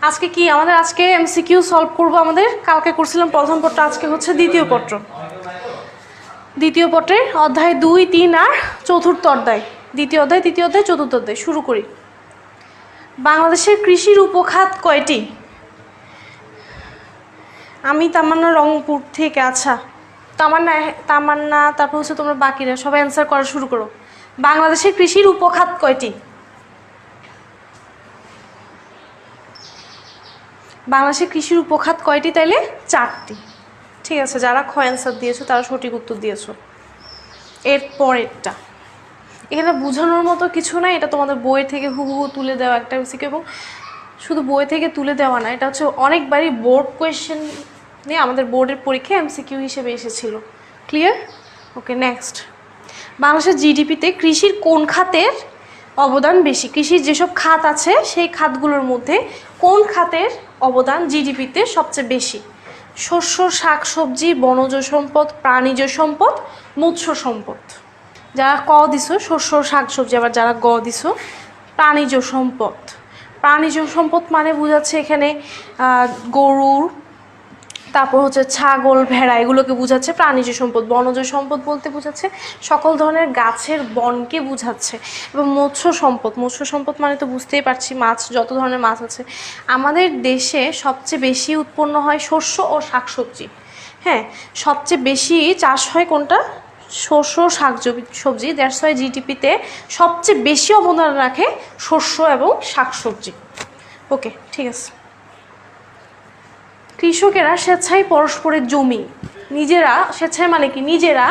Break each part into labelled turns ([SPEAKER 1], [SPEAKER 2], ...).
[SPEAKER 1] আজকে কি আমাদের আজকে এমসিকিউ সলভ করব। আমাদের কালকে করছিলাম প্রথম পত্র, আজকে হচ্ছে দ্বিতীয় পত্র। দ্বিতীয় পত্রের অধ্যায় 2, 3 আর চতুর্থ অধ্যায়। দ্বিতীয় অধ্যায়, তৃতীয় অধ্যায়, চতুর্থ অধ্যায় শুরু করি। বাংলাদেশের কৃষির উপখাত কয়টি? আমি তামান্না রংপুর থেকে। আচ্ছা তামান্না তারপর হচ্ছে তোমরা বাকিরা সবাই অ্যান্সার করা শুরু করো। বাংলাদেশের কৃষির উপখাত কয়টি? বাংলাদেশের কৃষির উপখাত কয়টি? তাইলে 4টি। ঠিক আছে, যারা খ অ্যান্সার দিয়েছো তারা সঠিক উত্তর দিয়েছো। এর পরেরটা এখানে বোঝানোর মতো কিছু নাই, এটা তোমাদের বই থেকে হুবহু তুলে দেওয়া একটা এমসিকিউ, এবং শুধু বই থেকে তুলে দেওয়া না, এটা হচ্ছে অনেকবারই বোর্ড কোয়েশ্চেন নিয়ে আমাদের বোর্ডের পরীক্ষায় এমসিকিউ হিসেবে এসেছিল। ক্লিয়ার? ওকে, নেক্সট। বাংলাদেশের জিডিপিতে কৃষির কোন খাতের অবদান বেশি? কৃষির যেসব খাত আছে সেই খাতগুলোর মধ্যে কোন খাতের অবদান জিডিপিতে সবচেয়ে বেশি? শস্য, শাকসবজি, বনজ সম্পদ, প্রাণীজ সম্পদ, মৎস্য সম্পদ। যারা ক দিছো শস্য শাকসবজি, আবার যারা গ দিছো প্রাণীজ সম্পদ। প্রাণীজ সম্পদ মানে বোঝাচ্ছে এখানে গরুর, তারপর হচ্ছে ছাগল, ভেড়া, এগুলোকে বোঝাচ্ছে প্রাণীজ সম্পদ। বনজ সম্পদ বলতে বোঝাচ্ছে সকল ধরনের গাছের বনকে বোঝাচ্ছে। এবং মৎস্য সম্পদ মানে তো বুঝতেই পারছি, মাছ, যত ধরনের মাছ আছে। আমাদের দেশে সবচেয়ে বেশি উৎপন্ন হয় শস্য ও শাকসবজি। হ্যাঁ, সবচেয়ে বেশি চাষ হয় কোনটা? শস্য, শাকসবজি। দ্যাটস ওয়াই জিডিপিতে সবচেয়ে বেশি অবদান রাখে শস্য এবং শাকসবজি। ওকে, ঠিক আছে। কৃষকেরা স্বেচ্ছায় পরস্পরের জমি নিজেরা, স্বেচ্ছায় মানে কি নিজেরা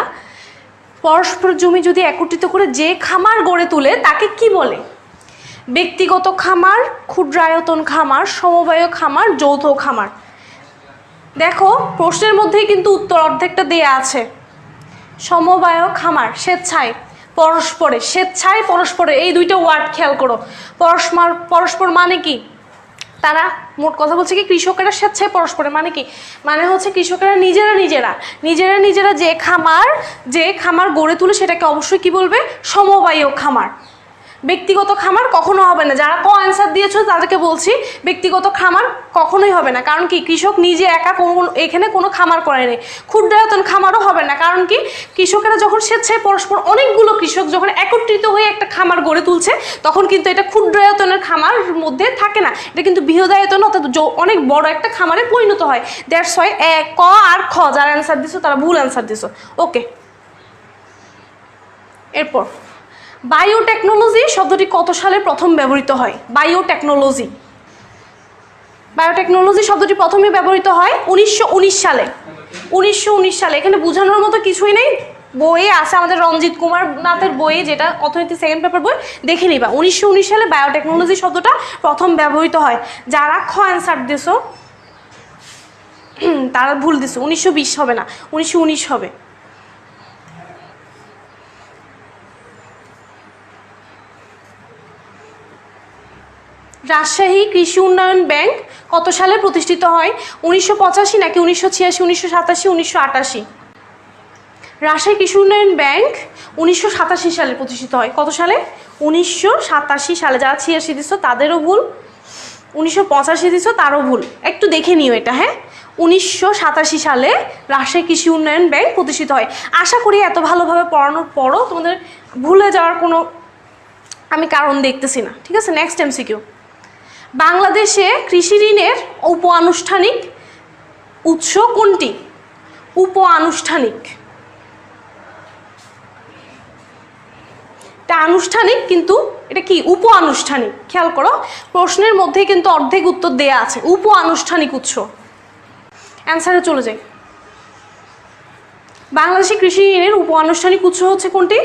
[SPEAKER 1] পরস্পর জমি যদি একত্রিত করে যে খামার গড়ে তোলে তাকে কি বলে? ব্যক্তিগত খামার, ক্ষুদ্রায়তন খামার, সমবায় খামার, যৌথ খামার। দেখো প্রশ্নের মধ্যেই কিন্তু উত্তর অর্ধেকটা দেয়া আছে। সমবায় খামার, স্বেচ্ছায়, পরস্পরে, স্বেচ্ছায় পরস্পরে, এই দুইটা ওয়ার্ড খেয়াল করো। পরস্পর মানে কি? তারা মোট কথা বলছে কি কৃষকেরা স্বেচ্ছায় পরস্পরে মানে কি? মানে হচ্ছে কৃষকেরা নিজেরা যে খামার গড়ে তুলে সেটাকে অবশ্যই কি বলবে? সমবায় খামার। ব্যক্তিগত খামার কখনো হবে না। যারা ক অ্যান্সার দিয়েছো তাদেরকে বলছি ব্যক্তিগত খামার কখনোই হবে না। কারণ কি? কৃষক নিজে একা এখানে কোনো খামার করেনি। ক্ষুদ্রায়তন খামারও হবে না। কারণ কি? কৃষকেরা যখন স্বেচ্ছায় পরস্পর, অনেকগুলো কৃষক যখন একত্রিত হয়ে একটা খামার গড়ে তুলছে তখন কিন্তু এটা ক্ষুদ্রায়তনের খামার মধ্যে থাকে না, এটা কিন্তু বৃহদায়তন অর্থাৎ অনেক বড় একটা খামারে পরিণত হয়। দ্যাটস ওয়াই ক আর খ যারা অ্যান্সার দিছো তারা ভুল অ্যান্সার দিছো। ওকে, এরপর বায়োটেকনোলজি শব্দটি কত সালে প্রথম ব্যবহৃত হয়? বায়োটেকনোলজি শব্দটি প্রথমে ব্যবহৃত হয় 1919 সালে। 1919 সালে। এখানে বোঝানোর মতো কিছুই নেই, বইয়ে আছে আমাদের রঞ্জিত কুমার নাথের বইয়ে, যেটা অর্থনীতি সেকেন্ড পেপার বই, দেখে নিবা। 1919 সালে বায়োটেকনোলজি শব্দটা প্রথম ব্যবহৃত হয়। যারা খ অ্যান্সার দিছো তারা ভুল দিছো। 1920 হবে না, 1919 হবে। রাজশাহী কৃষি উন্নয়ন ব্যাংক কত সালে প্রতিষ্ঠিত হয়? 1985 নাকি 1986, 1987, 1988? রাজশাহী কৃষি উন্নয়ন ব্যাংক 1987 সালে প্রতিষ্ঠিত হয়। কত সালে? 1987 সালে। যারা 86 দিচ্ছ তাদেরও ভুল, 1985 দিচ্ছ তারও ভুল। একটু দেখে নিও এটা। হ্যাঁ, 1987 সালে রাজশাহী কৃষি উন্নয়ন ব্যাংক প্রতিষ্ঠিত হয়। আশা করি এত ভালোভাবে পড়ানোর পরও তোমাদের ভুলে যাওয়ার কোনো আমি কারণ দেখতেছি না। ঠিক আছে, নেক্সট এমসিকিউ। বাংলাদেশে কৃষি ঋণের উপ-আনুষ্ঠানিক উৎস কোনটি? উপ-আনুষ্ঠানিক, এটা আনুষ্ঠানিক কিন্তু এটা কি? উপ-আনুষ্ঠানিক। খেয়াল করো প্রশ্নের মধ্যে কিন্তু অর্ধেক উত্তর দেয়া আছে। উপ-আনুষ্ঠানিক উৎস। অ্যান্সারে চলে যাই। বাংলাদেশে কৃষি ঋণের উপ-আনুষ্ঠানিক উৎস হচ্ছে কোনটি?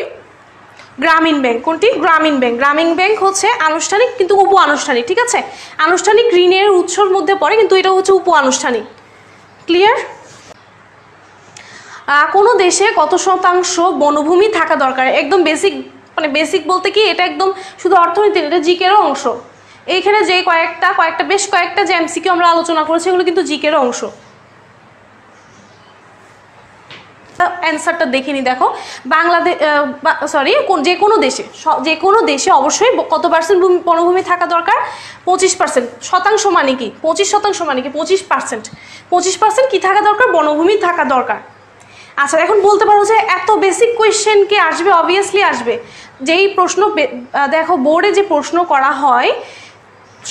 [SPEAKER 1] গ্রামীণ ব্যাংক। কোনটি? গ্রামীণ ব্যাংক। গ্রামীণ ব্যাংক হচ্ছে আনুষ্ঠানিক কিন্তু উপ-আনুষ্ঠানিক। ঠিক আছে, আনুষ্ঠানিক ঋণের উৎসর মধ্যে পড়ে কিন্তু এটা হচ্ছে উপ-আনুষ্ঠানিক। ক্লিয়ার? কোনো দেশে কত শতাংশ বনভূমি থাকা দরকার? একদম বেসিক, মানে বেসিক বলতে কি এটা একদম শুধু অর্থনীতি, এটা জিকেরও অংশ। এইখানে যে বেশ কয়েকটা যে এমসিকিউ আমরা আলোচনা করেছি এগুলো কিন্তু জিকেরও অংশ। অ্যান্সারটা দেখে নি দেখো। বাংলাদেশ যে কোনো দেশে অবশ্যই কত পার্সেন্ট বনভূমি থাকা দরকার? 25%। শতাংশ মানে কি? 25% মানে কি? 25%। 25% কি থাকা দরকার? বনভূমি থাকা দরকার। আচ্ছা, এখন বলতে পারো যে এত বেসিক কোয়েশ্চেন কি আসবে? অবভিয়াসলি আসবে। যেই প্রশ্ন দেখো বোর্ডে যে প্রশ্ন করা হয়,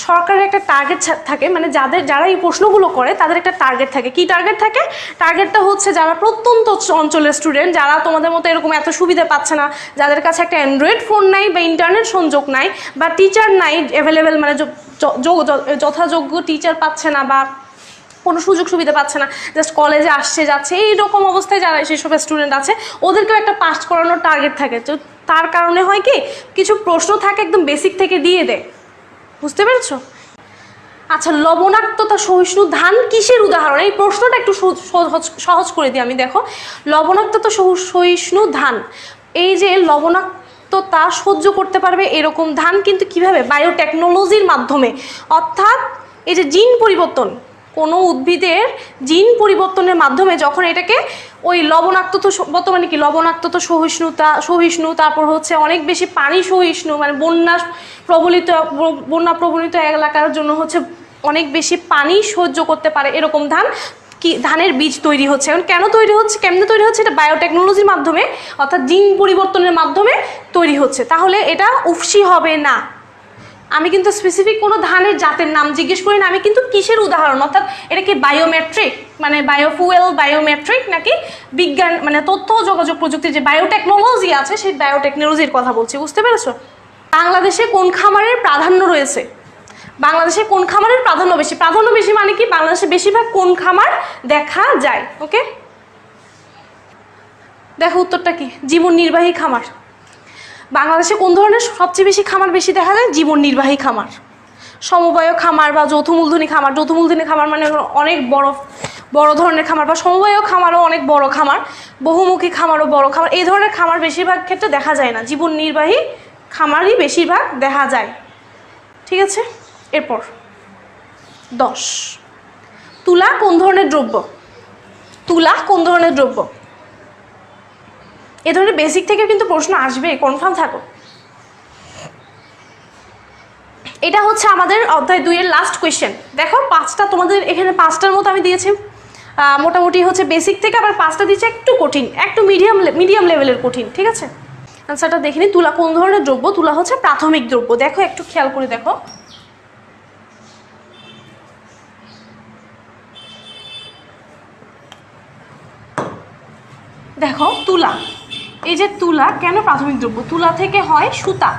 [SPEAKER 1] সরকারের একটা টার্গেট থাকে, মানে যারা এই প্রশ্নগুলো করে তাদের একটা টার্গেট থাকে। কি টার্গেট থাকে? টার্গেটটা হচ্ছে যারা প্রত্যন্ত অঞ্চলের স্টুডেন্ট, যারা তোমাদের মতো এরকম এত সুবিধা পাচ্ছে না, যাদের কাছে একটা অ্যান্ড্রয়েড ফোন নাই বা ইন্টারনেট সংযোগ নাই বা টিচার নাই অ্যাভেলেবেল, মানে যথাযোগ্য টিচার পাচ্ছে না বা কোনো সুযোগ সুবিধা পাচ্ছে না, জাস্ট কলেজে আসছে যাচ্ছে, এইরকম অবস্থায় যারা সেসব স্টুডেন্ট আছে ওদেরকেও একটা পাস করানোর টার্গেট থাকে। তো তার কারণে হয় কি, কিছু প্রশ্ন থাকে একদম বেসিক থেকে দিয়ে দেয়। বুঝতে পেরেছো? আচ্ছা, লবণাক্ততা সহিষ্ণু ধান কিসের উদাহরণ? এই প্রশ্নটা একটু সহজ করে দিই আমি। দেখো, লবণাক্ততা সহিষ্ণু ধান, এই যে লবণাক্ততা সহ্য করতে পারবে এরকম ধান কিন্তু কিভাবে? বায়োটেকনোলজির মাধ্যমে। অর্থাৎ এই যে জিন পরিবর্তন, কোনো উদ্ভিদের জিন পরিবর্তনের মাধ্যমে যখন এটাকে ওই লবণাক্ততা, মানে কি লবণাক্ততা সহিষ্ণু, তারপর হচ্ছে অনেক বেশি পানি সহিষ্ণু, মানে বন্যা প্রবণিত এলাকার জন্য হচ্ছে অনেক বেশি পানি সহ্য করতে পারে এরকম ধানের বীজ তৈরি হচ্ছে। এখন কেন তৈরি হচ্ছে, কেমনে তৈরি হচ্ছে? এটা বায়োটেকনোলজির মাধ্যমে, অর্থাৎ জিন পরিবর্তনের মাধ্যমে তৈরি হচ্ছে। তাহলে এটা উফসি হবে না। আমি কিন্তু স্পেসিফিক কোনো ধানের জাতের নাম জিজ্ঞেস করি না, আমি কিন্তু কিসের উদাহরণ, অর্থাৎ এটা কি বায়োমেট্রিক, মানে বায়োফুয়েল, বায়োমেট্রিক, নাকি বিজ্ঞান, মানে তথ্য ও যোগাযোগ প্রযুক্তির যে বায়োটেকনোলজি আছে সেই বায়োটেকনোলজির কথা বলছি। বুঝতে পেরেছো? বাংলাদেশে কোন খামারের প্রাধান্য রয়েছে? বাংলাদেশে কোন খামারের প্রাধান্য বেশি? প্রাধান্য বেশি মানে কি, বাংলাদেশে বেশিরভাগ কোন খামার দেখা যায়। ওকে, দেখো উত্তরটা কি, জীবন নির্বাহী খামার। বাংলাদেশে কোন ধরনের সবচেয়ে বেশি খামার বেশি দেখা যায়? জীবন নির্বাহী খামার। সমবায় খামার বা যৌথ মূলধনী খামার, যৌথ মূলধনী খামার মানে অনেক বড় ধরনের খামার, বা সমবায় খামারও অনেক বড় খামার, বহুমুখী খামারও বড় খামার, এই ধরনের খামার বেশিরভাগ ক্ষেত্রে দেখা যায় না, জীবন নির্বাহী খামারই বেশিরভাগ দেখা যায়। ঠিক আছে, এরপর 10, তুলা কোন ধরনের দ্রব্য? তুলা কোন ধরনের দ্রব্য? এ ধরনের বেসিক থেকে কিন্তু প্রশ্ন আসবে, কনফার্ম থাকো। এটা হচ্ছে আমাদের অধ্যায় 2 এর লাস্ট কোয়েশ্চেন। দেখো 5টা তোমাদের এখানে 5টার মতো আমি দিয়েছি, মোটামুটি হচ্ছে বেসিক থেকে, আবার 5টা দিয়েছে একটু কঠিন, একটু মিডিয়াম লেভেলের কঠিন। ঠিক আছে, আনসারটা দেখে নি। তুলা কোন ধরনের দ্রব্য? তুলা হচ্ছে প্রাথমিক দ্রব্য। দেখো একটু খেয়াল করে দেখো, দেখো তুলা, এই যে তুলা কেন প্রাথমিক দ্রব্য? তুলা থেকে হয় সুতা,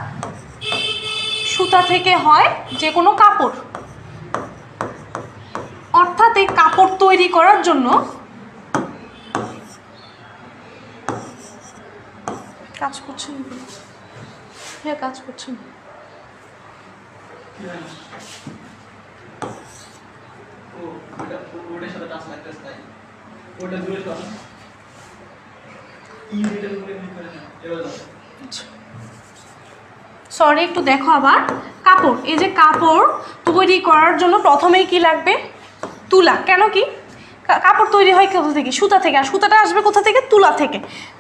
[SPEAKER 1] সুতা থেকে হয় যে কোনো কাপড়, অর্থাৎ এই কাপড় তৈরি করার জন্য কাজ করছেন, হ্যাঁ কাজ করছেন, সরি একটু দেখো আবার। কাপড়, এই যে কাপড় তৈরি করার জন্য প্রথমেই কি লাগবে? তুলা। কেন কি? কাপড় তৈরি হয় কোথা থেকে? সুতা থেকে। আর সুতাটা আসবে কোথা থেকে? তুলা থেকে।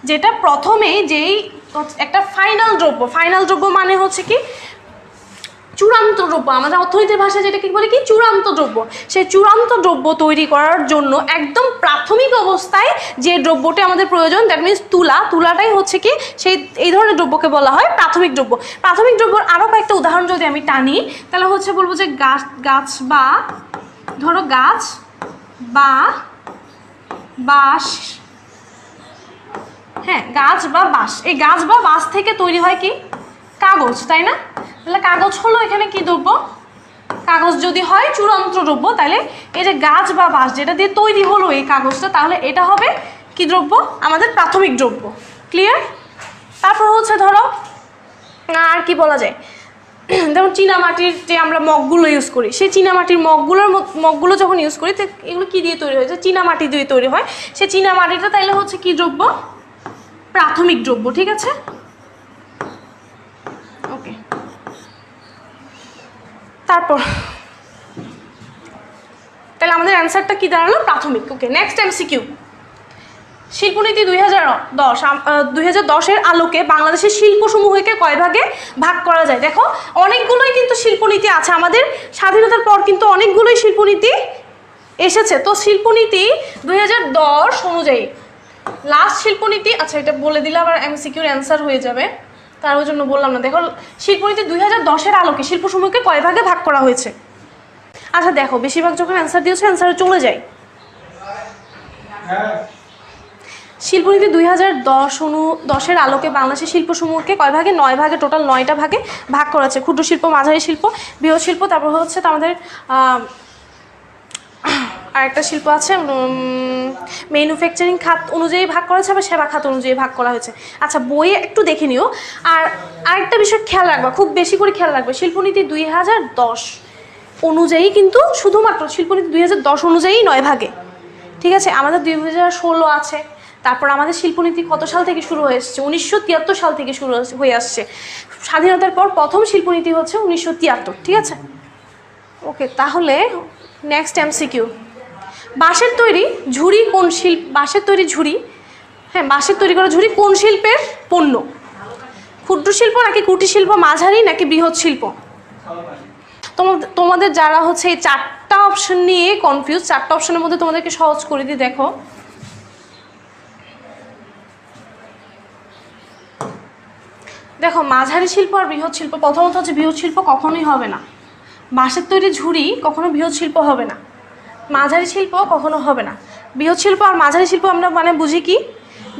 [SPEAKER 1] যেটা প্রথমেই যেই একটা ফাইনাল দ্রব্য মানে হচ্ছে কি চূড়ান্ত দ্রব্য, আমাদের অর্থনীতির ভাষায় যেটাকে বলে কি চূড়ান্ত দ্রব্য। সেই চূড়ান্ত দ্রব্য তৈরি করার জন্য একদম প্রাথমিক অবস্থায় যে দ্রব্যটা আমাদের প্রয়োজন, দ্যাট মিনস তুলাটাই হচ্ছে কি সেই এই ধরনের দ্রব্যকে বলা হয় প্রাথমিক দ্রব্য। প্রাথমিক দ্রব্যর আরও কয়েকটা উদাহরণ যদি আমি টানি তাহলে হচ্ছে বলবো যে গাছ বা ধরো গাছ বা বাঁশ, হ্যাঁ গাছ বা বাঁশ, এই গাছ বা বাঁশ থেকে তৈরি হয় কি কাগজ, তাই না? তাহলে কাগজ হলো এখানে কি দ্রব্য? কাগজ যদি হয় চূড়ান্ত দ্রব্য, তাহলে এই যে গাছ বা বাঁশ যেটা দিয়ে তৈরি হলো এই কাগজটা, তাহলে এটা হবে কি দ্রব্য? আমাদের প্রাথমিক দ্রব্য। ক্লিয়ার? তারপর হচ্ছে ধরো আর কি বলা যায়, যেমন চীনামাটির যে আমরা মগগুলো ইউজ করি, সেই চীনামাটির মগগুলো যখন ইউজ করি তো এগুলো কি দিয়ে তৈরি হয়েছে? চীনামাটি দিয়ে তৈরি হয়। সেই চীনামাটিটা তাইলে হচ্ছে কি দ্রব্য? প্রাথমিক দ্রব্য। ঠিক আছে, ওকে। তারপর তাহলে আমাদের অ্যান্সারটা কি দাঁড়ালো? প্রাথমিক। ওকে, নেক্সট এমসিকিউ। শিল্পনীতি 2010 এর আলোকে বাংলাদেশের শিল্পসমূহকে কয় ভাগে ভাগ করা যায়? দেখো অনেকগুলোই কিন্তু শিল্পনীতি আছে, আমাদের স্বাধীনতার পর কিন্তু অনেকগুলোই শিল্পনীতি এসেছে। তো শিল্পনীতি 2010 অনুযায়ী লাস্ট শিল্পনীতি, আচ্ছা এটা বলে দিলে আবার এমসিকিউর অ্যান্সার হয়ে যাবে, তার জন্য বললাম না। দেখো শিল্পনীতি 2010 এর আলোকে শিল্পসমূহকে কয় ভাগে ভাগ করা হয়েছে? আচ্ছা দেখো বেশিরভাগ যখন অ্যান্সার দিয়েছে অ্যান্সারে চলে যায়। শিল্পনীতি 2010 এর আলোকে বাংলাদেশের শিল্পসমূহকে কয় ভাগে? 9 ভাগে, টোটাল 9টা ভাগে ভাগ করা আছে। ক্ষুদ্র শিল্প, মাঝারি শিল্প, বৃহৎ শিল্প, তারপর হচ্ছে আমাদের আরেকটা শিল্প আছে ম্যানুফ্যাকচারিং খাত অনুযায়ী ভাগ করা হয়েছে, আবার সেবা খাত অনুযায়ী ভাগ করা হয়েছে। আচ্ছা বইয়ে একটু দেখে নিও। আর আরেকটা বিষয় খেয়াল রাখবা, খুব বেশি করে খেয়াল রাখবে, শিল্পনীতি 2010 অনুযায়ী কিন্তু শুধুমাত্র শিল্পনীতি 2010 অনুযায়ী 9 ভাগে, ঠিক আছে? আমাদের 2016 আছে, তারপর আমাদের শিল্পনীতি কত সাল থেকে শুরু হয়ে এসছে? 1973 সাল থেকে শুরু হয়ে আসছে। স্বাধীনতার পর প্রথম শিল্পনীতি হচ্ছে 1973, ঠিক আছে? ওকে, তাহলে নেক্সট এমসিকিউ, বাঁশের তৈরি ঝুড়ি কোন শিল্প? বাঁশের তৈরি ঝুড়ি, হ্যাঁ বাঁশের তৈরি করা ঝুড়ি কোন শিল্পের পণ্য? ক্ষুদ্র শিল্প নাকি কুটির শিল্প, মাঝারি নাকি বৃহৎ শিল্প? তোমাদের যারা হচ্ছে এই 4টা অপশন নিয়ে কনফিউজ, 4টা অপশনের মধ্যে তোমাদেরকে সহজ করে দিই। দেখো দেখো মাঝারি শিল্প আর বৃহৎ শিল্প, প্রথমত হচ্ছে বৃহৎ শিল্প কখনোই হবে না, বাঁশের তৈরি ঝুড়ি কখনো বৃহৎ শিল্প হবে না, মাঝারি শিল্প কখনো হবে না। বৃহৎ শিল্প আর মাঝারি শিল্প আমরা মানে বুঝি কি,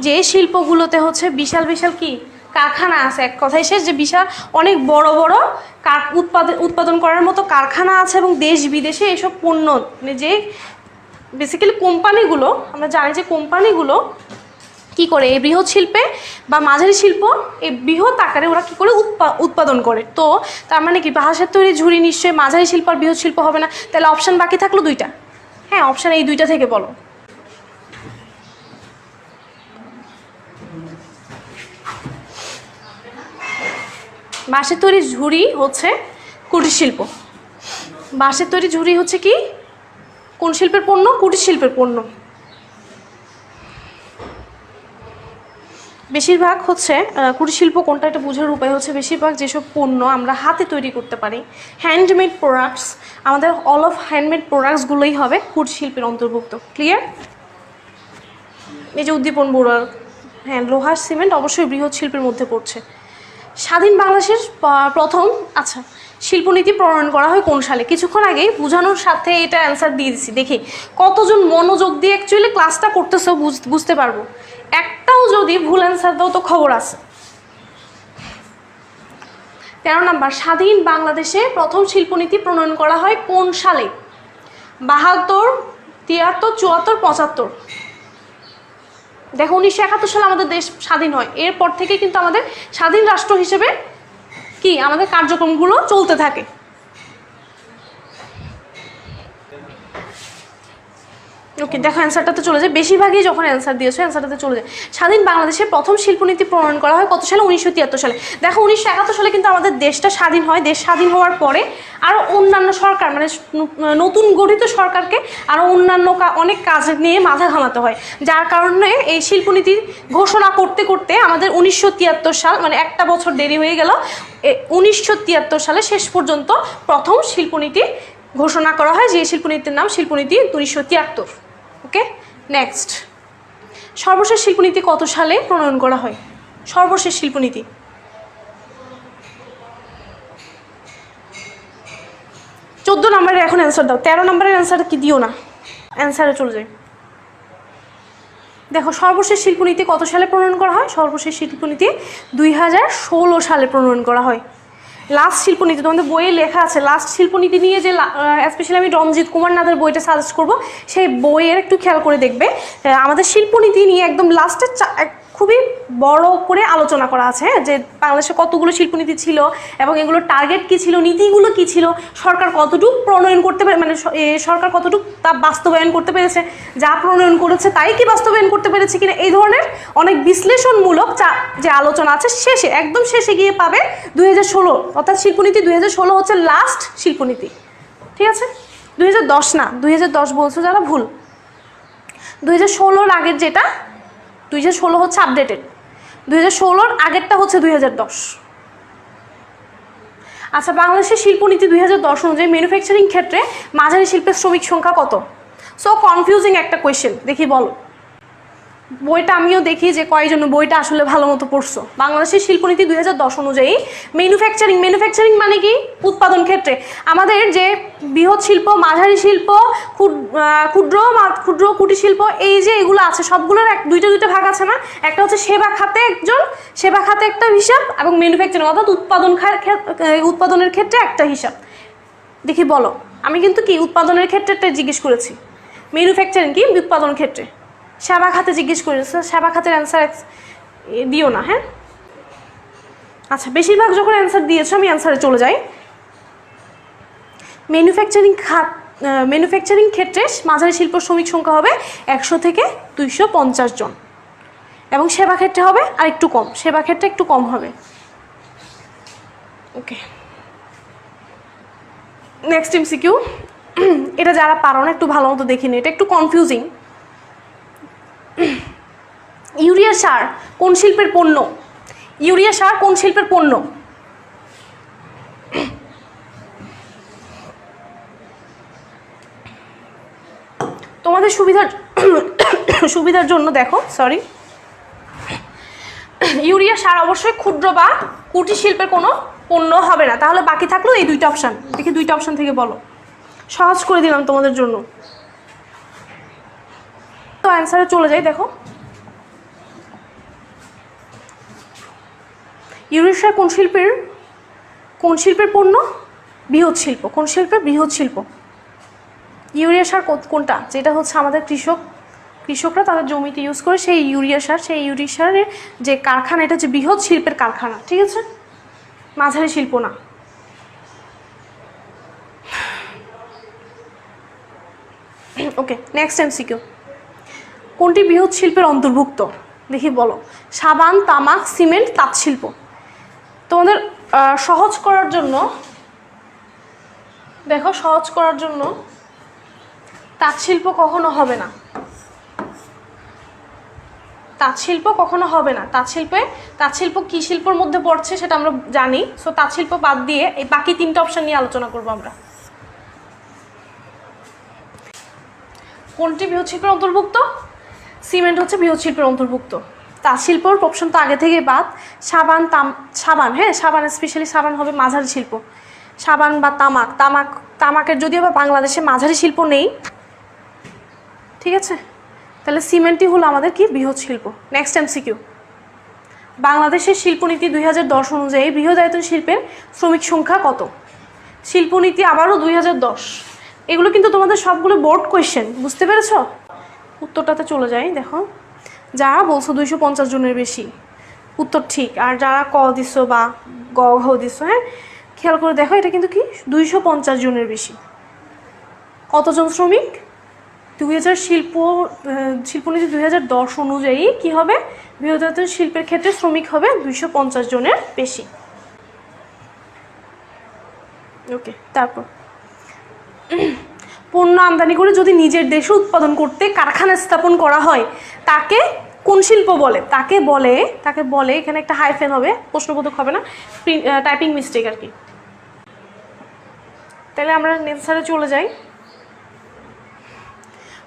[SPEAKER 1] যে এই শিল্পগুলোতে হচ্ছে বিশাল বিশাল কি কারখানা আছে, এক কথায় শেষ, যে বিশাল অনেক বড় বড় উৎপাদন করার মতো কারখানা আছে, এবং দেশ বিদেশে এইসব পণ্য মানে যে বেসিক্যালি কোম্পানিগুলো, আমরা জানি যে কোম্পানিগুলো কি করে এই বৃহৎ শিল্পে বা মাঝারি শিল্প এই বৃহৎ আকারে ওরা কি করে উৎপাদন করে। তো তার মানে কি বাঁশের তৈরি ঝুড়ি নিশ্চয়ই মাঝারি শিল্প আর বৃহৎ শিল্প হবে না, তাহলে অপশান বাকি থাকলো 2টা। হ্যাঁ অপশান এই 2টা থেকে বলো। বাঁশের তৈরি ঝুড়ি হচ্ছে কুটির শিল্প, বাঁশের তৈরি ঝুড়ি হচ্ছে কি কোন শিল্পের পণ্য? কুটির শিল্পের পণ্য। বেশিরভাগ হচ্ছে কুটির শিল্প কোনটা এটা বোঝার উপায় হচ্ছে বেশিরভাগ যেসব পণ্য আমরা হাতে তৈরি করতে পারি, হ্যান্ডমেড প্রোডাক্টস, আমাদের অল অফ হ্যান্ডমেড প্রোডাক্টসগুলোই হবে কুটির শিল্পের অন্তর্ভুক্ত। ক্লিয়ার? এই যে উদ্দীপন বোড়ার, হ্যাঁ লোহার সিমেন্ট অবশ্যই বৃহৎ শিল্পের মধ্যে পড়ছে। স্বাধীন বাংলাদেশের প্রথম আচ্ছা শিল্পনীতি প্রণয়ন করা হয় কোন সালে? কিছুক্ষণ আগেই বোঝানোর সাথে এটা অ্যান্সার দিয়ে দিচ্ছি, দেখি কতজন মনোযোগ দিয়ে অ্যাকচুয়ালি ক্লাসটা করতেছো বুঝতে পারবো। একটাও যদি ভুল অ্যান্সার দাও তো খবর আছে। 13 নাম্বার, স্বাধীন বাংলাদেশে প্রথম শিল্পনীতি প্রণয়ন করা হয় কোন সালে? 72, 73, 74, 75? দেখো 1971 সালে আমাদের দেশ স্বাধীন হয়, এরপর থেকে কিন্তু আমাদের স্বাধীন রাষ্ট্র হিসেবে কি আমাদের কার্যক্রমগুলো চলতে থাকে। ওকে দেখো অ্যান্সারটাতে চলে যায়, বেশিরভাগই যখন অ্যান্সার দিয়েছো অ্যান্সারটাতে চলে যায়। স্বাধীন বাংলাদেশে প্রথম শিল্পনীতি প্রণয়ন করা হয় কত সালে? 1973 সালে। দেখো 1971 সালে কিন্তু আমাদের দেশটা স্বাধীন হয়, দেশ স্বাধীন হওয়ার পরে আরও অন্যান্য সরকার মানে নতুন গঠিত সরকারকে আরও অন্যান্য অনেক কাজ নিয়ে মাথা ঘামাতে হয়, যার কারণে এই শিল্পনীতি ঘোষণা করতে করতে আমাদের 1973 সাল মানে একটা বছর দেরি হয়ে গেল। 1973 সালে শেষ পর্যন্ত প্রথম শিল্পনীতি ঘোষণা করা হয়, যে শিল্পনীতির নাম শিল্পনীতি 1973। ওকে নেক্সট, সর্বশেষ শিল্পনীতি কত সালে প্রণয়ন করা হয়? সর্বশেষ শিল্পনীতি 14 নম্বরের এখন অ্যান্সার দাও, 13 নম্বরের অ্যান্সার কি দিও না, অ্যান্সারে চলে যায়। দেখো সর্বশেষ শিল্পনীতি কত সালে প্রণয়ন করা হয়? সর্বশেষ শিল্পনীতি 2016 সালে প্রণয়ন করা হয়। লাস্ট শিল্পনীতি তোমাদের বইয়ে লেখা আছে, লাস্ট শিল্পনীতি নিয়ে যে স্পেশালি আমি রঞ্জিত কুমার নাথের বইটা সাজেস্ট করবো, সেই বইয়ের একটু খেয়াল করে দেখবে আমাদের শিল্পনীতি নিয়ে একদম লাস্টে খুবই বড় করে আলোচনা করা আছে, যে বাংলাদেশে কতগুলো শিল্পনীতি ছিল এবং এগুলোর টার্গেট কী ছিল, নীতিগুলো কী ছিল, সরকার কতটুকু প্রণয়ন করতে পারে মানে সরকার কতটুকু তা বাস্তবায়ন করতে পেরেছে, যা প্রণয়ন করেছে তাই কি বাস্তবায়ন করতে পেরেছে কিনা, এই ধরনের অনেক বিশ্লেষণমূলক যে আলোচনা আছে শেষে একদম শেষে গিয়ে পাবে 2016, অর্থাৎ শিল্পনীতি 2016 হচ্ছে লাস্ট শিল্পনীতি। ঠিক আছে 2010 না, 2010 বলছো যারা ভুল, 2016-র আগের যেটা 2016 হচ্ছে আপডেটেড, 2016-র আগেরটা হচ্ছে 2010। আচ্ছা, বাংলাদেশের শিল্পনীতি 2010 অনুযায়ী ম্যানুফ্যাকচারিং ক্ষেত্রে মাঝারি শিল্পের শ্রমিক সংখ্যা কত? সো কনফিউজিং একটা কোয়েশ্চেন, দেখি বলো। বইটা আমিও দেখি যে কয়জন বইটা আসলে ভালো মতো পড়ছো। বাংলাদেশের শিল্পনীতি 2010 অনুযায়ী ম্যানুফ্যাকচারিং মানে কি? উৎপাদন ক্ষেত্রে আমাদের যে বৃহৎ শিল্প, মাঝারি শিল্প, ক্ষুদ্র কুটির শিল্প, এই যে এগুলো আছে সবগুলোর দুইটা ভাগ আছে না? একটা হচ্ছে সেবা খাতে একটা হিসাব, এবং ম্যানুফ্যাকচারিং অর্থাৎ উৎপাদনের ক্ষেত্রে একটা হিসাব। দেখি বলো। আমি কিন্তু কি উৎপাদনের ক্ষেত্রে জিজ্ঞেস করেছি, ম্যানুফ্যাকচারিং কি উৎপাদন ক্ষেত্রে। সেবা খাতে জিজ্ঞেস করেছে, সেবা খাতের অ্যান্সার দিও না, হ্যাঁ? আচ্ছা, বেশিরভাগ যখন অ্যান্সার দিয়েছো আমি অ্যান্সারে চলে যাই। ম্যানুফ্যাকচারিং ক্ষেত্রে মাঝারি শিল্প শ্রমিক সংখ্যা হবে 100 থেকে 250 জন, এবং সেবা ক্ষেত্রে হবে আর একটু কম, সেবা ক্ষেত্রে একটু কম হবে। ওকে, নেক্সট এমসিকিউ। এটা যারা পারো না একটু ভালো মতো দেখে নিই, এটা একটু কনফিউজিং। ইউরিয়া সার কোন শিল্পের পণ্য? ইউরিয়া সার কোন শিল্পের পণ্য? তোমাদের সুবিধার জন্য দেখো, সরি, ইউরিয়া সার অবশ্যই ক্ষুদ্র বা কুটির শিল্পের কোনো পণ্য হবে না। তাহলে বাকি থাকলো এই দুইটা অপশান। দেখি দুইটা অপশান থেকে বলো, সহজ করে দিলাম তোমাদের জন্য। তো অ্যান্সারে চলে যাই। দেখো, ইউরিয়া সার কোন শিল্পের পণ্য? বৃহৎ শিল্প। কোন শিল্পের? বৃহৎ শিল্প। ইউরিয়া সার কোনটা? যেটা হচ্ছে আমাদের কৃষকরা তাদের জমিতে ইউজ করে সেই ইউরিয়া সারের যে কারখানা, এটা হচ্ছে বৃহৎ শিল্পের কারখানা, ঠিক আছে? মাঝারি শিল্প না। ওকে, নেক্সট এমসিকিউ। কোনটি বৃহৎ শিল্পের অন্তর্ভুক্ত? দেখি বলো। সাবান, তামাক, সিমেন্ট, তাঁত শিল্প। তোমাদের সহজ করার জন্য দেখো, তাঁত শিল্প কখনো হবে না। তাঁত শিল্প কি শিল্পের মধ্যে পড়ছে সেটা আমরা জানি। সো তাঁত শিল্প বাদ দিয়ে এই বাকি তিনটা অপশন নিয়ে আলোচনা করবো আমরা। কোনটি বৃহৎ শিল্পের অন্তর্ভুক্ত? সিমেন্ট হচ্ছে বৃহৎ শিল্পের অন্তর্ভুক্ত। তাঁত শিল্পর অপশন তো আগে থেকে বাদ। সাবান, হ্যাঁ, স্পেশালি সাবান হবে মাঝারি শিল্প। সাবান বা তামাকের যদিও বা বাংলাদেশে মাঝারি শিল্প নেই, ঠিক আছে? তাহলে সিমেন্টই হলো আমাদের কি? বৃহৎ শিল্প। Next MCQ. বাংলাদেশের শিল্পনীতি 2010 অনুযায়ী বৃহদায়তন শিল্পের শ্রমিক সংখ্যা কত? শিল্পনীতি আবারও 2010। এগুলো কিন্তু তোমাদের সবগুলো বোর্ড কোয়েশ্চেন, বুঝতে পেরেছো? উত্তরটাতে চলে যাই। দেখো, যারা বলছো 250 জনের বেশি, উত্তর ঠিক। আর যারা ক দিছো বা গ ঘ দিছো, হ্যাঁ, খেয়াল করে দেখো, এটা কিন্তু কি 250 জনের বেশি। কতজন শ্রমিক? শিল্পনীতি 2010 অনুযায়ী কি হবে? বৃহদায়তন শিল্পের ক্ষেত্রে শ্রমিক হবে 250 জনের বেশি। ওকে, তারপর পণ্য আমদানি করে যদি নিজের দেশে উৎপাদন করতে কারখানা স্থাপন করা হয় তাকে কোন শিল্প বলে? তাকে বলে এখানে একটা হাইফেন হবে, প্রশ্নবোধক হবে না, টাইপিং মিস্টেক আর কি। তাহলে আমরা নেক্সটে চলে যাই।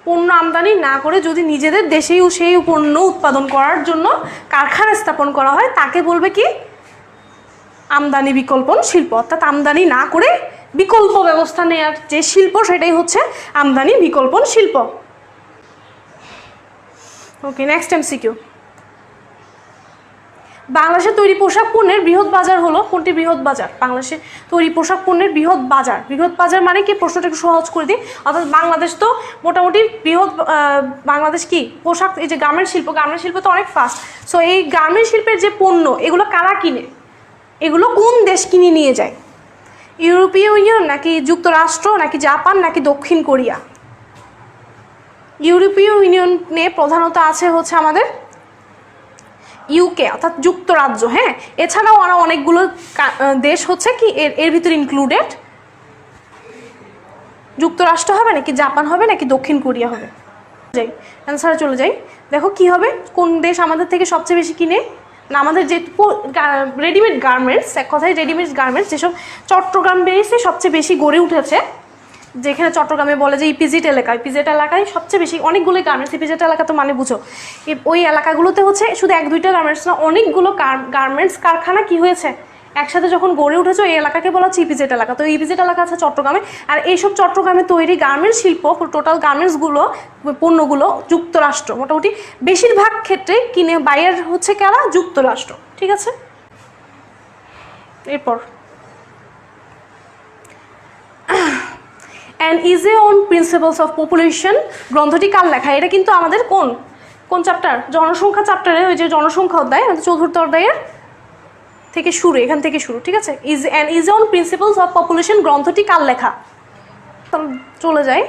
[SPEAKER 1] পণ্য আমদানি না করে যদি নিজেদের দেশেই সেই পণ্য উৎপাদন করার জন্য কারখানা স্থাপন করা হয় তাকে বলবে কি? আমদানি বিকল্পন শিল্প। অর্থাৎ আমদানি না করে বিকল্প ব্যবস্থা নেওয়ার যে শিল্প সেটাই হচ্ছে আমদানি বিকল্পন শিল্প। ওকে, নেক্সট এমসিকিউ। বাংলাদেশে তৈরি পোশাক পণ্যের বৃহৎ বাজার হলো কোনটি? বৃহৎ বাজার। বাংলাদেশে তৈরি পোশাক পণ্যের বৃহৎ বাজার মানে কি? প্রশ্নটা একটু সহজ করে দিই। অর্থাৎ বাংলাদেশ তো মোটামুটি বাংলাদেশ কি পোশাক, এই যে গার্মেন্ট শিল্প তো অনেক ফাস্ট। সো এই গার্মেন্ট শিল্পের যে পণ্য, এগুলো কারা কিনে? এগুলো কোন দেশ কিনে নিয়ে যায়? ইউরোপীয় ইউনিয়ন, নাকি যুক্তরাষ্ট্র, নাকি জাপান, নাকি দক্ষিণ কোরিয়া? ইউরোপীয় ইউনিয়নে প্রধানত আছে হচ্ছে আমাদের ইউকে, অর্থাৎ যুক্তরাজ্য। হ্যাঁ, এছাড়াও আরও অনেকগুলো দেশ হচ্ছে কি এর ভিতরে ইনক্লুডেড। যুক্তরাষ্ট্র হবে, নাকি জাপান হবে, নাকি দক্ষিণ কোরিয়া হবে? যাই, অ্যান্সারে চলে যাই। দেখো কি হবে, কোন দেশ আমাদের থেকে সবচেয়ে বেশি কিনে না, আমাদের যে রেডিমেড গার্মেন্টস, এক কথায় রেডিমেড গার্মেন্টস যেসব চট্টগ্রাম বেসে সবচেয়ে বেশি গড়ে উঠেছে, যেখানে চট্টগ্রামে বলে যে ইপিজেড এলাকা, ইপিজেড এলাকায় সবচেয়ে বেশি অনেকগুলো গার্মেন্টস, ইপিজেড এলাকা তো মানে বুঝো, ওই এলাকাগুলোতে হচ্ছে শুধু 1-2টা গার্মেন্টস না, অনেকগুলো গার্মেন্টস কারখানা কি হয়েছে একসাথে যখন গড়ে উঠেছে, এই এলাকাকে বলা হচ্ছে ইপিজেড এলাকা। তো ইপিজেড এলাকা আছে চট্টগ্রামে, আর এইসব চট্টগ্রামে তৈরি গার্মেন্টস শিল্প, টোটাল গার্মেন্টসগুলো পণ্যগুলো যুক্তরাষ্ট্র, মোটামুটি বেশিরভাগ ক্ষেত্রে কিনে বাইরের হচ্ছে কারা, যুক্তরাষ্ট্র। ঠিক আছে, এরপর and ইজে on principles of population গ্রন্থটি কার লেখা? এটা কিন্তু আমাদের কোন চ্যাপ্টার, জনসংখ্যা চ্যাপ্টারে, ওই যে জনসংখ্যা অধ্যায়, আমাদের চতুর্থ অধ্যায়ের থেকে শুরু, এখান থেকে শুরু। ঠিক আছে, is on principles of population গ্রন্থটি কার লেখা? চলে যাই,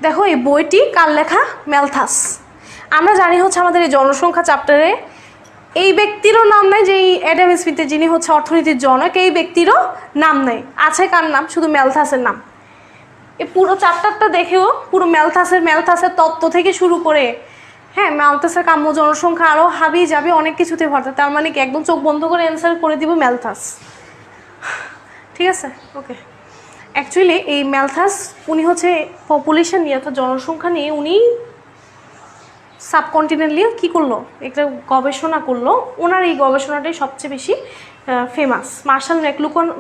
[SPEAKER 1] দেখো এই বইটি কার লেখা, ম্যালথাস। আমরা জানি হচ্ছে আমাদের এই জনসংখ্যা চ্যাপ্টারে এই ব্যক্তিরও নাম নাই, যে এই অ্যাডাম স্মিথের যিনি হচ্ছে অর্থনীতির জনক, এই ব্যক্তিরও নাম নেই, আছে কার নাম, শুধু ম্যালথাসের নাম। এই পুরো চ্যাপ্টারটা দেখেও পুরো ম্যালথাসের তত্ত্ব থেকে শুরু করে, হ্যাঁ ম্যালথাসের কাম্য জনসংখ্যা আরও হাবি যাবে অনেক কিছুতে ভর্তি। তার মানে কি একদম চোখ বন্ধ করে অ্যান্সার করে দিব ম্যালথাস। ঠিক আছে, ওকে। অ্যাকচুয়ালি এই ম্যালথাস উনি হচ্ছে পপুলেশন নিয়ে অর্থাৎ জনসংখ্যা নিয়ে উনি সাবকন্টিনেন্টলি কী করলো, একটা গবেষণা করলো। ওনার এই গবেষণাটাই সবচেয়ে বেশি ফেমাস। মার্শাল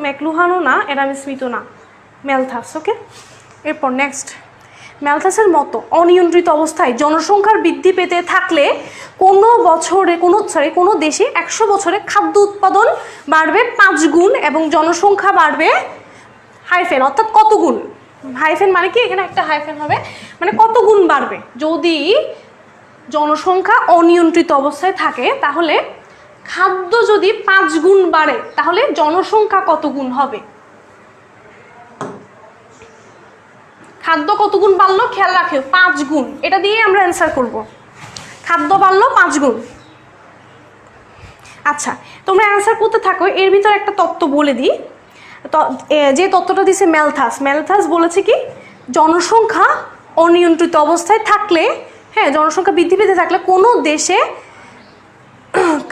[SPEAKER 1] ম্যাকলুহানও না, অ্যাডাম স্মিথও না, ম্যালথাস। ওকে, এরপর নেক্সট, ম্যালথাসের মতো অনিয়ন্ত্রিত অবস্থায় জনসংখ্যার বৃদ্ধি পেতে থাকলে কোনো দেশে 100 বছরে খাদ্য উৎপাদন বাড়বে 5 গুণ এবং জনসংখ্যা বাড়বে হাইফেন অর্থাৎ কত গুণ, হাইফেন মানে কি এখানে একটা হাইফেন হবে, মানে কত গুণ বাড়বে। যদি জনসংখ্যা অনিয়ন্ত্রিত অবস্থায় থাকে তাহলে খাদ্য যদি 5 গুণ বাড়ে তাহলে জনসংখ্যা কত গুণ হবে, খাদ্য কত গুণ বাড়লো খেয়াল রাখো, 5 গুণ। এটা দিয়ে আমরা অ্যান্সার করব, খাদ্য বাড়লো 5 গুণ। আচ্ছা, তোমরা অ্যান্সার করতে থাকো, এর ভিতর একটা তত্ত্ব বলে দিই। যে তত্ত্বটা দিছে ম্যালথাস বলেছে কি, জনসংখ্যা অনিয়ন্ত্রিত অবস্থায় থাকলে, হ্যাঁ জনসংখ্যা বৃদ্ধি পেতে থাকলে কোনো দেশে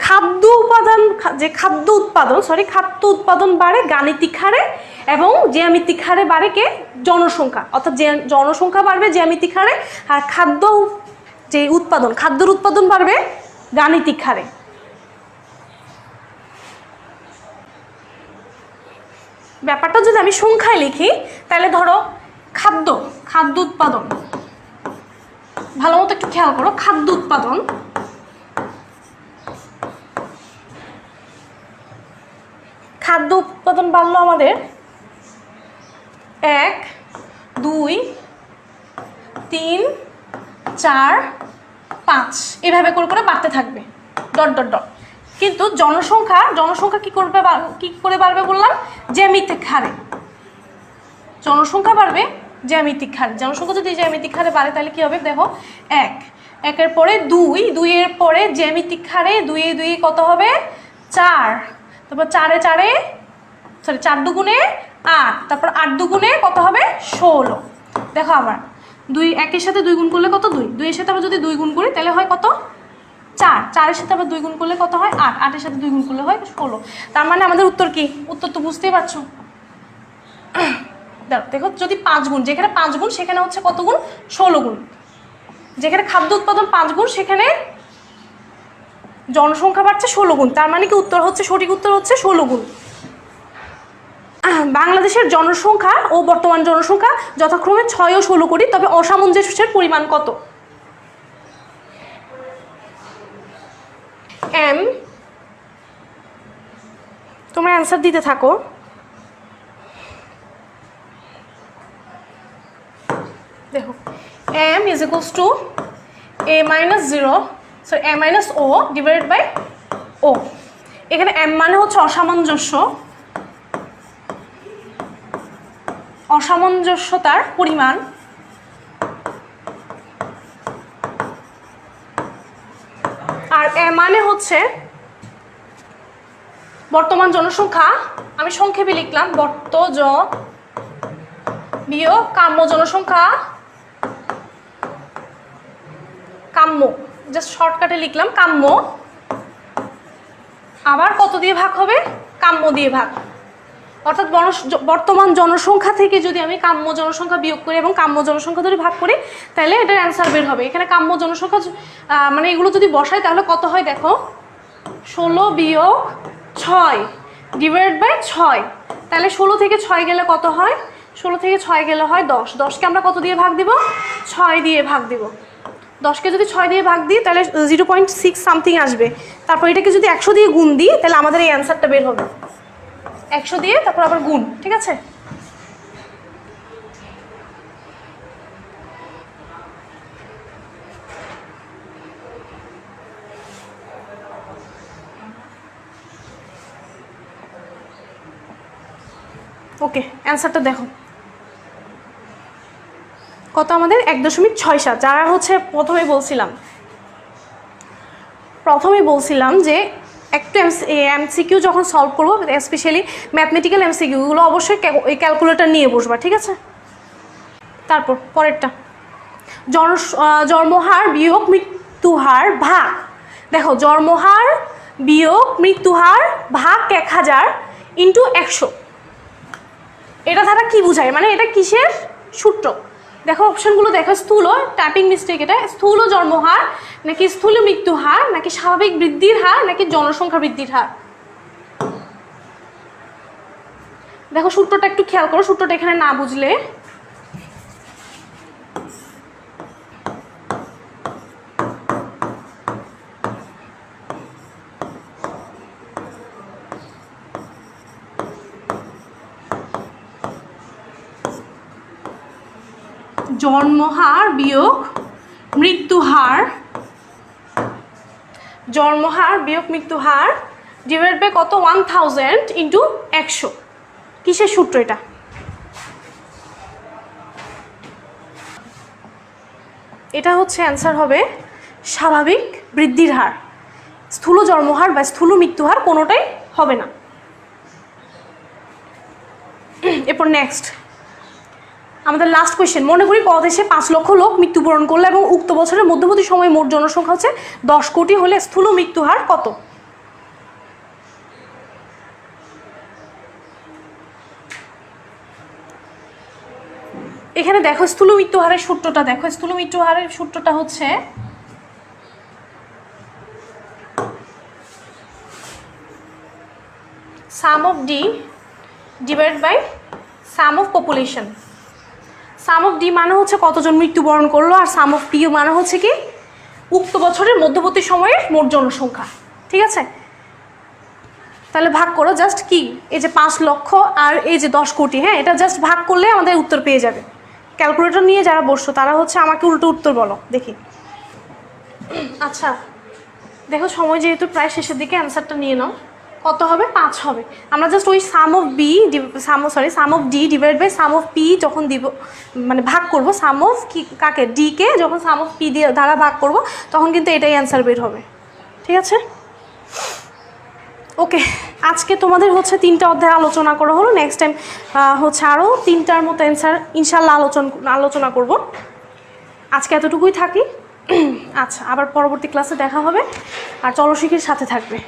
[SPEAKER 1] খাদ্য উৎপাদন বাড়ে গাণিতিক হারে এবং জ্যামিতিক হারে বাড়ে কে, জনসংখ্যা, অর্থাৎ জনসংখ্যা বাড়বে জ্যামিতিক হারে, আর খাদ্যের উৎপাদন বাড়বে গাণিতিক হারে। ব্যাপারটা যদি আমি সংখ্যায় লিখি তাহলে ধরো খাদ্য উৎপাদন, ভালো মতো একটু খেয়াল করো, খাদ্য উৎপাদন বাড়লো আমাদের 1, 2, 3, 4, 5 এভাবে করে বাড়তে থাকবে, ডট ডট ডট। কিন্তু জনসংখ্যা কি করে বাড়বে বললাম, জ্যামিতিক হারে। জনসংখ্যা বাড়বে জ্যামিতিক হারে। জনসংখ্যা যদি জ্যামিতিক হারে বাড়ে তাহলে কি হবে, দেখো 1, 1-এর পরে 2, 2-এর পরে জ্যামিতিক হারে 2 2 কত হবে 4, তারপর 4 দুগুণে 8, তারপর 8 দুগুণে কত হবে 16। দেখো আবার 2 1-এর সাথে 2 গুণ করলে কত 2, 2-এর সাথে আবার যদি 2 গুণ করি তাহলে হয় কত 4, 4-এর সাথে আবার 2 গুণ করলে কত হয় 8, 8-এর সাথে 2 গুণ করলে হয় 16। তার মানে আমাদের উত্তর কি, উত্তর তো বুঝতেই পারছো। দেখো যদি 5 গুণ, যেখানে 5 গুণ সেখানে হচ্ছে কত গুণ, 16 গুণ। যেখানে খাদ্য উৎপাদন 5 গুণ সেখানে জনসংখ্যা বাড়ছে 16 গুণ। তার মানে কি উত্তর হচ্ছে, সঠিক উত্তর হচ্ছে 16 গুণ। বাংলাদেশের জনসংখ্যা ও বর্তমান জনসংখ্যা যথাক্রমে 6 ও 16 কোটি, তবে অসামঞ্জস্যের পরিমাণ কত? তোমরা অ্যান্সার দিতে থাকো। দেখো m is equals to a minus 0, so a minus o divided by o। এখানে m মানে হচ্ছে অসামঞ্জস্যতার পরিমাণ, আর a মানে হচ্ছে বর্তমান জনসংখ্যা। আমি সংক্ষেপে লিখলাম বিয়োগ কাম্য জনসংখ্যা কাম্য, জাস্ট শর্টকাটে লিখলাম কাম্য, আবার কত দিয়ে ভাগ হবে, কাম্য দিয়ে ভাগ। অর্থাৎ বর্তমান জনসংখ্যা থেকে যদি আমি কাম্য জনসংখ্যা বিয়োগ করি এবং কাম্য জনসংখ্যা যদি ভাগ করি তাহলে এটার অ্যান্সার বের হবে। এখানে কাম্য জনসংখ্যা মানে এগুলো যদি বসাই তাহলে কত হয় দেখো, 16 বিয়োগ 6 ডিভাইড বাই 6, তাহলে 16 থেকে 6 গেলে কত হয়, 16 থেকে 6 গেলে হয় 10, 10কে আমরা কত দিয়ে ভাগ দিব, 6 দিয়ে ভাগ দিব। 10কে যদি 6 দিয়ে ভাগ দিই তাহলে 0.6 সামথিং আসবে। তারপর এটাকে যদি 100 দিয়ে গুণ দিই তাহলে আমাদের এই অ্যান্সারটা বের হবে, 100 দিয়ে তারপর আবার গুণ, ঠিক আছে। ওকে, অ্যান্সারটা দেখো কত আমাদের 1.67। যারা হচ্ছে প্রথমেই বলছিলাম যে একটু এমসিকিউ যখন সলভ করবো, স্পেশালি ম্যাথমেটিক্যাল এমসিকিউগুলো অবশ্যই ওই ক্যালকুলেটর নিয়ে বসবা, ঠিক আছে। তারপর পরেরটা, জন্মহার বিয়োগ মৃত্যুহার ভাগ। দেখো জন্মহার বিয়োগ মৃত্যুহার ভাগ 1000 ইন্টু 100, এটা দ্বারা কি বোঝায়, মানে এটা কিসের সূত্র। দেখো অপশনগুলো দেখো, স্থূল, টাইপিং মিস্টেক, এটা স্থূল জন্মহার নাকি স্থূল মৃত্যুহার নাকি স্বাভাবিক বৃদ্ধির হার নাকি জনসংখ্যা বৃদ্ধির হার। দেখো সূত্রটা একটু খেয়াল করো, সূত্রটা এখানে না বুঝলে জন্মহার বিয়োগ মৃত্যুহার, জন্মহার বিয়োগ মৃত্যুহার ডিভাইড বাই কত, 1000 ইন্টু 100, কিসের সূত্র এটা। এটা হচ্ছে অ্যান্সার হবে স্বাভাবিক বৃদ্ধির হার, স্থূল জন্মহার বা স্থূল মৃত্যুহার কোনোটাই হবে না। এরপর নেক্সট আমাদের লাস্ট কোয়েশ্চেন, মনে করি ক দেশে 5 লক্ষ লোক মৃত্যুবরণ করলো এবং উক্ত বছরের মধ্যবর্তী সময়ে মোট জনসংখ্যা হচ্ছে 10 কোটি হলে স্থূল মৃত্যুহার কত। এখানে দেখো স্থূল মৃত্যুহারের সূত্রটা দেখো, স্থূল মৃত্যুহারের সূত্রটা হচ্ছে sum of D divide by sum of population. Sum of D মানে হচ্ছে কতজন মৃত্যুবরণ করলো, আর সাম অফ টি মানে হচ্ছে কি উক্ত বছরের মধ্যবর্তী সময়ের মোট জনসংখ্যা, ঠিক আছে। তাহলে ভাগ করো, জাস্ট কি এই যে 5 লক্ষ আর এই যে 10 কোটি, হ্যাঁ এটা জাস্ট ভাগ করলে আমাদের উত্তর পেয়ে যাবে। ক্যালকুলেটর নিয়ে যারা বসছো তারা হচ্ছে আমাকে উল্টো উত্তর বলো দেখি। আচ্ছা দেখো সময় যেহেতু প্রায় শেষের দিকে, অ্যান্সারটা নিয়ে নাও, কত হবে, 5 হবে। আমরা জাস্ট ওই sum of D divide by sum of P যখন দিব, মানে ভাগ করব, সাম অফ কি কাকে, ডি কে যখন সাম অফ পি দিয়ে দ্বারা ভাগ করব তখন কিন্তু এটাই অ্যান্সার বের হবে, ঠিক আছে। ওকে, আজকে তোমাদের হচ্ছে 3টা অধ্যায় আলোচনা করা হলো, নেক্সট টাইম হচ্ছে আরও 3টার মতো অ্যান্সার ইনশাল্লাহ আলোচনা করব। আজকে এতটুকুই থাকি। আচ্ছা, আবার পরবর্তী ক্লাসে দেখা হবে, আর চলো শিখির সাথে থাকবে।